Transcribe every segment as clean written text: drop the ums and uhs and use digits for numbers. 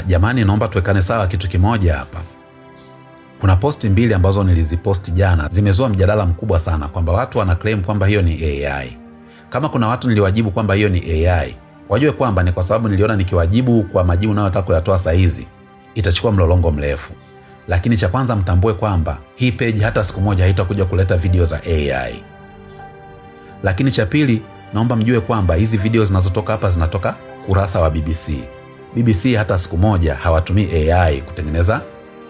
Na jamani, naomba tuwekane sawa kitu kimoja hapa. Kuna posti mbili ambazo niliziposti jana zimezua mjadala mkubwa sana, kwamba watu wana claim kwamba hiyo ni AI. Kama kuna watu niliwajibu kwamba hiyo ni AI, wajue kwamba ni kwa sababu niliona nikiwajibu kwa majibu nayotaka kuyatoa saizi itachukua mlolongo mrefu. Lakini cha kwanza mtambue kwamba hii page hata siku moja haitakuja kuleta video za AI. Lakini cha pili, naomba mjue kwamba hizi video zinazotoka hapa zinatoka kurasa wa BBC. BBC hata siku moja hawatumii AI kutengeneza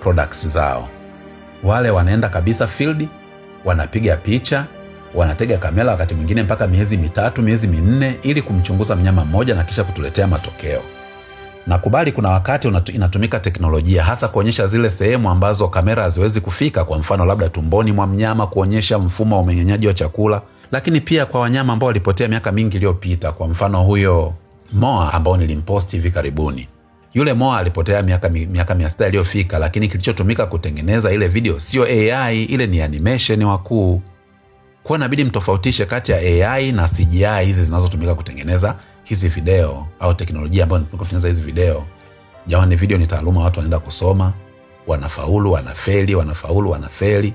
products zao. Wale wanaenda kabisa field, wanapiga picha, wanatega kamera wakati mwingine mpaka miezi 3, miezi 4 ili kumchunguza mnyama mmoja na kisha kutuletea matokeo. Nakubali kuna wakati inatumika teknolojia hasa kuonyesha zile sehemu ambazo kamera haziwezi kufika, kwa mfano labda tumboni mwa mnyama kuonyesha mfumo wa umeng'enyaji wa chakula, lakini pia kwa wanyama ambao walipotea miaka mingi iliyopita, kwa mfano huyo moa ambao nilimposti hivi karibuni. Yule moa alipotea miaka 600 iliyofika, lakini kilichotumika kutengeneza ile video sio AI, ile ni animation wakuu. Kwa inabidi mtofautishe kati ya AI na CGI hizi zinazotumika kutengeneza hizi video, au teknolojia ambayo inatumika kutengeneza hizi video. Jamani, video ni taaluma, watu wanaenda kusoma, wanafaulu, wanafeli, wanafaulu, wanafeli,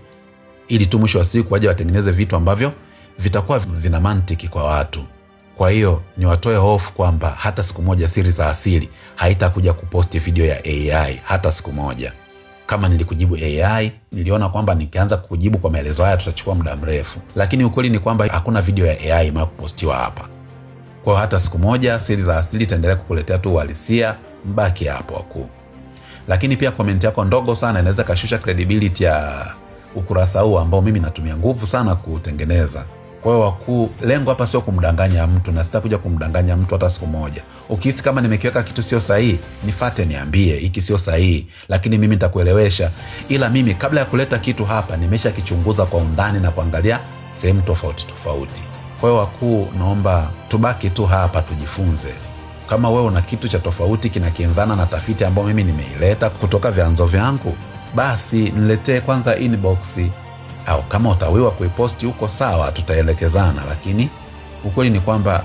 ili tu mwisho wa siku waje watengeneze vitu ambavyo vitakuwa vina mantiki kwa watu. Kwa hiyo ni watoe hofu kwamba hata siku moja Siri za Asili haitakuja kuposti video ya AI hata siku moja. Kama nilikujibu AI, niliona kwamba nikianza kukujibu kwa maelezo haya tutachukua muda mrefu. Lakini ukweli ni kwamba hakuna video ya AI inayopostiwa hapa. Kwa hiyo hata siku moja Siri za Asili itaendelea kukuletea tu uhalisia, mbaki hapo wakuu. Lakini pia comment yako ndogo sana inaweza kashusha credibility ya ukurasa huu ambao mimi natumia nguvu sana kutengeneza. Kwa hiyo wakuu, lengo hapa sio kumdanganya mtu, na sitakuja kumdanganya mtu hata siku moja. Ukihisi kama nimekiweka kitu sio sahihi, nifuate niambie hiki sio sahihi, lakini mimi nitakuelewesha. Ila mimi kabla ya kuleta kitu hapa nimesha kichunguza kwa undani na kuangalia sehemu tofauti tofauti. Kwa hiyo wakuu, naomba tubaki tu hapa tujifunze. Kama wewe una kitu cha tofauti kinakiendana na tafiti ambayo mimi nimeileta kutoka vyanzo vyangu, basi niletee kwanza inbox, au kama utawiwa kuiposti huko sawa, tutaelekezana. Lakini ukweli ni kwamba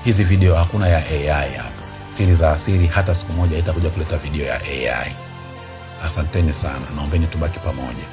hizi video hakuna ya AI hapa. Siri za Asili hata siku moja itakuja kuleta video ya AI. Asanteni sana, naombeni tubaki pamoja.